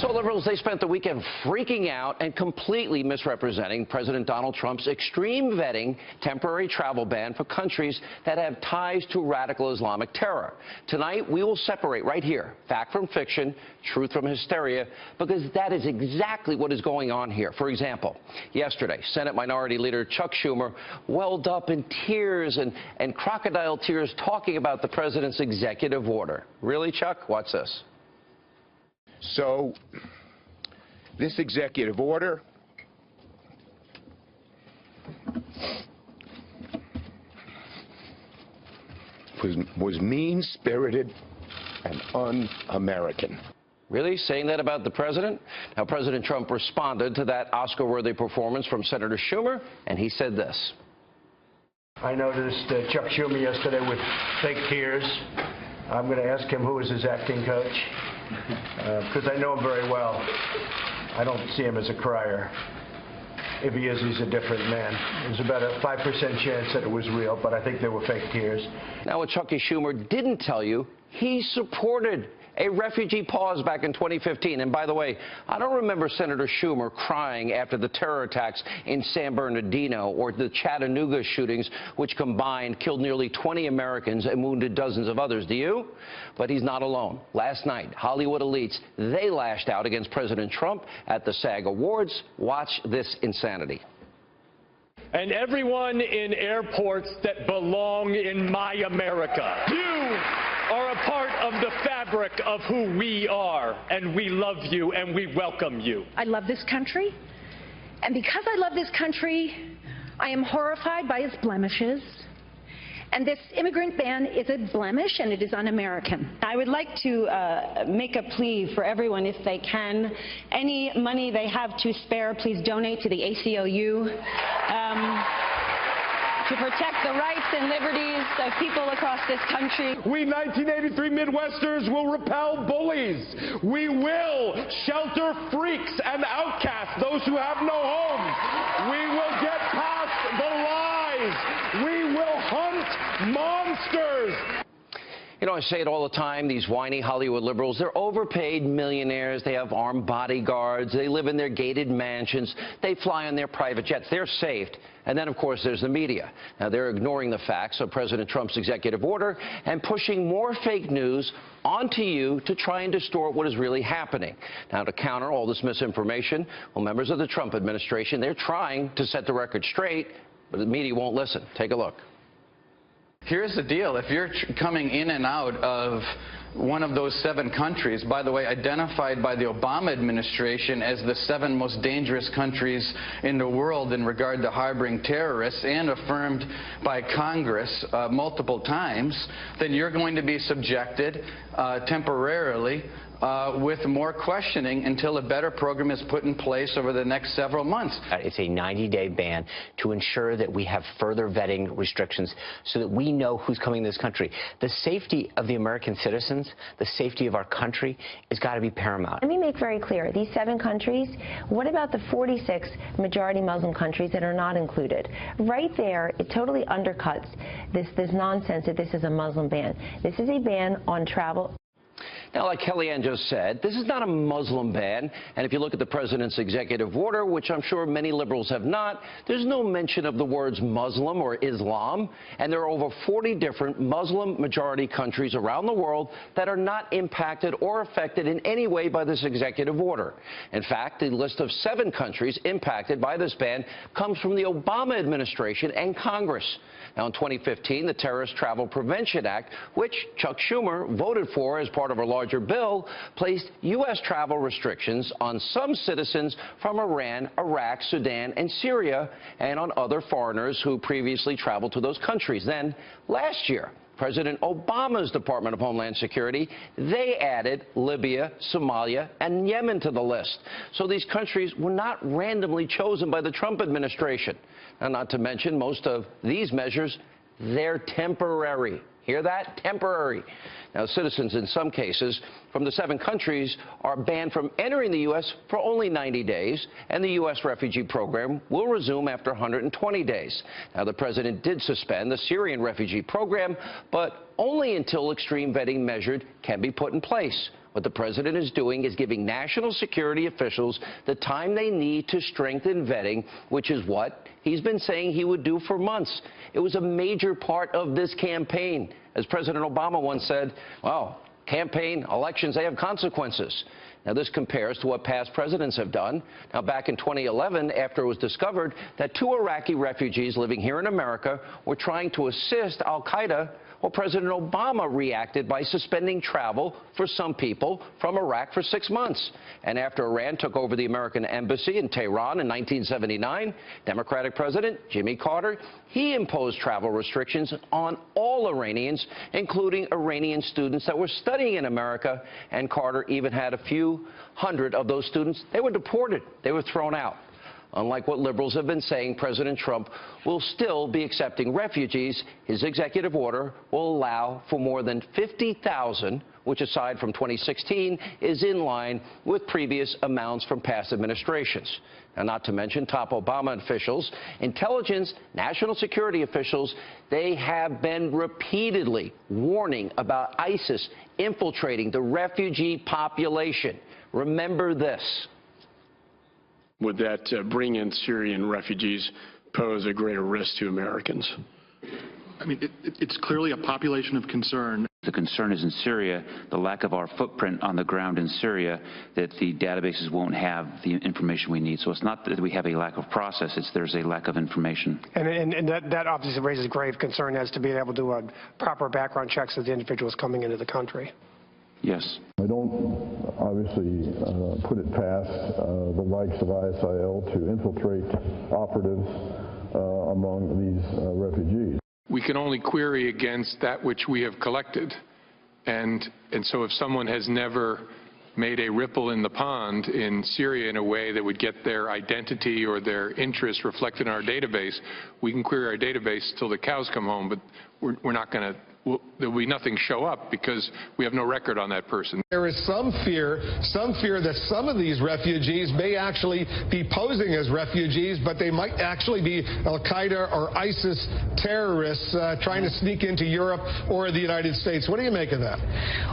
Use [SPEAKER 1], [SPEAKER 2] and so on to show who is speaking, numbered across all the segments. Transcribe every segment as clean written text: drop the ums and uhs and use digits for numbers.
[SPEAKER 1] So liberals, they spent the weekend freaking out and completely misrepresenting President Donald Trump's extreme vetting temporary travel ban for countries that have ties to radical Islamic terror. Tonight, we will separate right here fact from fiction, truth from hysteria, because that is exactly what is going on here. For example, yesterday, Senate Minority Leader Chuck Schumer welled up in tears and crocodile tears talking about the president's executive order. Really, Chuck? Watch this.
[SPEAKER 2] So, this executive order was mean-spirited and un-American.
[SPEAKER 1] Really? Saying that about the president? Now, President Trump responded to that Oscar-worthy performance from Senator Schumer, and he said this.
[SPEAKER 3] I noticed Chuck Schumer yesterday with fake tears. I'm going to ask him who is his acting coach, because I know him very well. I don't see him as a crier. If he is, he's a different man. There's about a 5% chance that it was real, but I think they were fake tears.
[SPEAKER 1] Now, what Chucky Schumer didn't tell you, he supported a refugee pause back in 2015. And by the way, I don't remember Senator Schumer crying after the terror attacks in San Bernardino or the Chattanooga shootings, which combined killed nearly 20 Americans and wounded dozens of others. Do you? But he's not alone. Last night, Hollywood elites, they lashed out against President Trump at the SAG Awards. Watch this insanity.
[SPEAKER 4] And everyone in airports that belong in my America. You are a part of the fabric of who we are, and we love you and we welcome you.
[SPEAKER 5] I love this country, and because I love this country, I am horrified by its blemishes. And this immigrant ban is a blemish, and it is un-American.
[SPEAKER 6] I would like to make a plea for everyone, if they can. Any money they have to spare, please donate to the ACLU to protect the rights and liberties of people across this country.
[SPEAKER 4] We 1983 Midwesterners will repel bullies. We will shelter freaks and outcasts, those who have no homes. We will get past the lies. We will hunt monsters.
[SPEAKER 1] You know, I say it all the time, these whiny Hollywood liberals, they're overpaid millionaires. They have armed bodyguards. They live in their gated mansions. They fly on their private jets. They're saved. And then, of course, there's the media. Now, they're ignoring the facts of President Trump's executive order and pushing more fake news onto you to try and distort what is really happening. Now, to counter all this misinformation, well, members of the Trump administration, they're trying to set the record straight, but the media won't listen. Take a look.
[SPEAKER 7] Here's the deal. If you're coming in and out of one of those 7 countries, by the way, identified by the Obama administration as the 7 most dangerous countries in the world in regard to harboring terrorists, and affirmed by Congress multiple times, then you're going to be subjected temporarily with more questioning until a better program is put in place over the next several months.
[SPEAKER 8] It's a 90-day ban to ensure that we have further vetting restrictions so that we know who's coming to this country. The safety of the American citizens, the safety of our country, has got to be paramount.
[SPEAKER 9] Let me make very clear, these 7 countries, what about the 46 majority Muslim countries that are not included? Right there, it totally undercuts this nonsense that this is a Muslim ban. This is a ban on travel.
[SPEAKER 1] Now, like Kellyanne just said, this is not a Muslim ban. And if you look at the president's executive order, which I'm sure many liberals have not, there's no mention of the words Muslim or Islam. And there are over 40 different Muslim-majority countries around the world that are not impacted or affected in any way by this executive order. In fact, the list of 7 countries impacted by this ban comes from the Obama administration and Congress. Now, in 2015, the Terrorist Travel Prevention Act, which Chuck Schumer voted for as part of a larger bill, placed U.S. travel restrictions on some citizens from Iran, Iraq, Sudan, and Syria, and on other foreigners who previously traveled to those countries. Then, last year, President Obama's Department of Homeland Security, they added Libya, Somalia, and Yemen to the list. So these countries were not randomly chosen by the Trump administration. And not to mention, most of these measures, they're temporary. Hear that? Temporary. Now, citizens in some cases from the 7 countries are banned from entering the U.S. for only 90 days, and the U.S. refugee program will resume after 120 days. Now, the president did suspend the Syrian refugee program, but only until extreme vetting measures can be put in place. What the president is doing is giving national security officials the time they need to strengthen vetting, which is what he's been saying he would do for months. It was a major part of this campaign. As President Obama once said, well, campaign, elections, they have consequences. Now, this compares to what past presidents have done. Now, back in 2011, after it was discovered that 2 Iraqi refugees living here in America were trying to assist al-Qaeda, well, President Obama reacted by suspending travel for some people from Iraq for 6 months. And after Iran took over the American embassy in Tehran in 1979, Democratic President Jimmy Carter, he imposed travel restrictions on all Iranians, including Iranian students that were studying in America. And Carter even had a few hundred of those students. They were deported. They were thrown out. Unlike what liberals have been saying, President Trump will still be accepting refugees. His executive order will allow for more than 50,000, which aside from 2016 is in line with previous amounts from past administrations. Now, not to mention top Obama officials, intelligence, national security officials, they have been repeatedly warning about ISIS infiltrating the refugee population. Remember this.
[SPEAKER 10] Would that bring in Syrian refugees pose a greater risk to Americans?
[SPEAKER 11] I mean, it's clearly a population of concern.
[SPEAKER 12] The concern is in Syria, the lack of our footprint on the ground in Syria, that the databases won't have the information we need. So it's not that we have a lack of process, it's there's a lack of information.
[SPEAKER 13] And that obviously raises grave concern as to being able to do proper background checks of the individuals coming into the country.
[SPEAKER 12] Yes.
[SPEAKER 14] I don't obviously put it past the likes of ISIL to infiltrate operatives among these refugees.
[SPEAKER 15] We can only query against that which we have collected. And so if someone has never made a ripple in the pond in Syria in a way that would get their identity or their interests reflected in our database, we can query our database till the cows come home, but we're not going to. There will be nothing show up because we have no record on that person.
[SPEAKER 16] There is some fear that some of these refugees may actually be posing as refugees, but they might actually be al-Qaeda or ISIS terrorists trying to sneak into Europe or the United States. What do you make of that?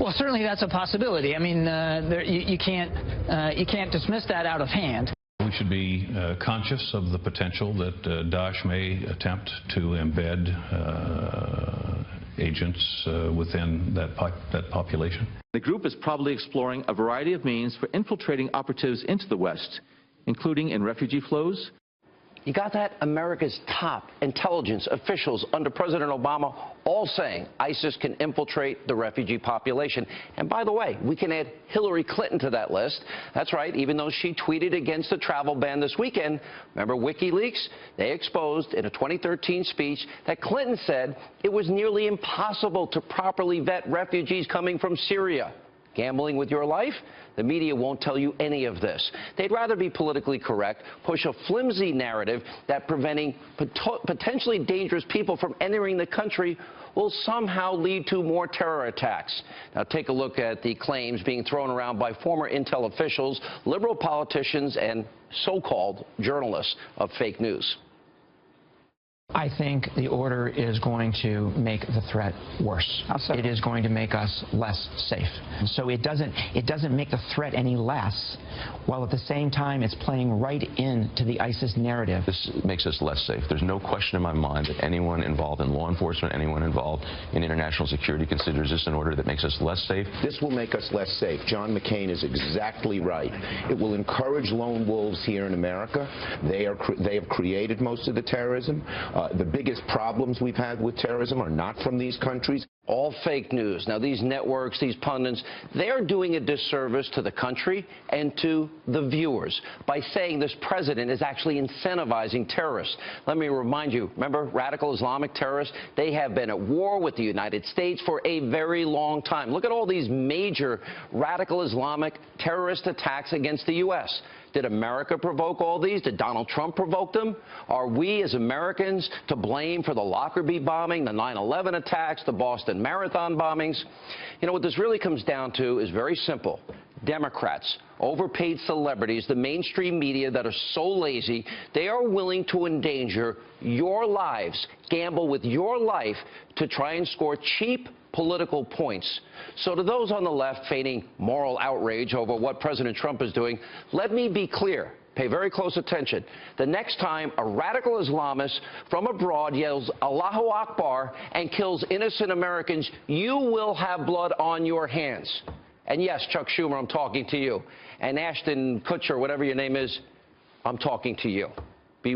[SPEAKER 17] Well, certainly that's a possibility. I mean, you can't dismiss that out of hand.
[SPEAKER 18] We should be conscious of the potential that Daesh may attempt to embed agents within that population.
[SPEAKER 19] The group is probably exploring a variety of means for infiltrating operatives into the West, including in refugee flows.
[SPEAKER 1] You got that? America's top intelligence officials under President Obama all saying ISIS can infiltrate the refugee population. And by the way, we can add Hillary Clinton to that list. That's right, even though she tweeted against the travel ban this weekend. Remember WikiLeaks? They exposed in a 2013 speech that Clinton said it was nearly impossible to properly vet refugees coming from Syria. Gambling with your life? The media won't tell you any of this. They'd rather be politically correct, push a flimsy narrative that preventing potentially dangerous people from entering the country will somehow lead to more terror attacks. Now take a look at the claims being thrown around by former intel officials, liberal politicians, and so-called journalists of fake news.
[SPEAKER 17] I think the order is going to make the threat worse. It is going to make us less safe. So it doesn't make the threat any less, while at the same time it's playing right into the ISIS narrative.
[SPEAKER 20] This makes us less safe. There's no question in my mind that anyone involved in law enforcement, anyone involved in international security considers this an order that makes us less safe.
[SPEAKER 2] This will make us less safe. John McCain is exactly right. It will encourage lone wolves here in America. They have created most of the terrorism. The biggest problems we've had with terrorism are not from these countries.
[SPEAKER 1] All fake news. Now, these networks, these pundits, they're doing a disservice to the country and to the viewers by saying this president is actually incentivizing terrorists. Let me remind you, remember radical Islamic terrorists? They have been at war with the United States for a very long time. Look at all these major radical Islamic terrorist attacks against the U.S. Did America provoke all these? Did Donald Trump provoke them? Are we as Americans to blame for the Lockerbie bombing, the 9/11 attacks, the Boston Marathon bombings? You know, what this really comes down to is very simple. Democrats, overpaid celebrities, the mainstream media that are so lazy, they are willing to endanger your lives, gamble with your life to try and score cheap political points. So to those on the left feigning moral outrage over what President Trump is doing, let me be clear. Pay very close attention. The next time a radical Islamist from abroad yells Allahu Akbar and kills innocent Americans, you will have blood on your hands. And yes, Chuck Schumer, I'm talking to you. And Ashton Kutcher, whatever your name is, I'm talking to you.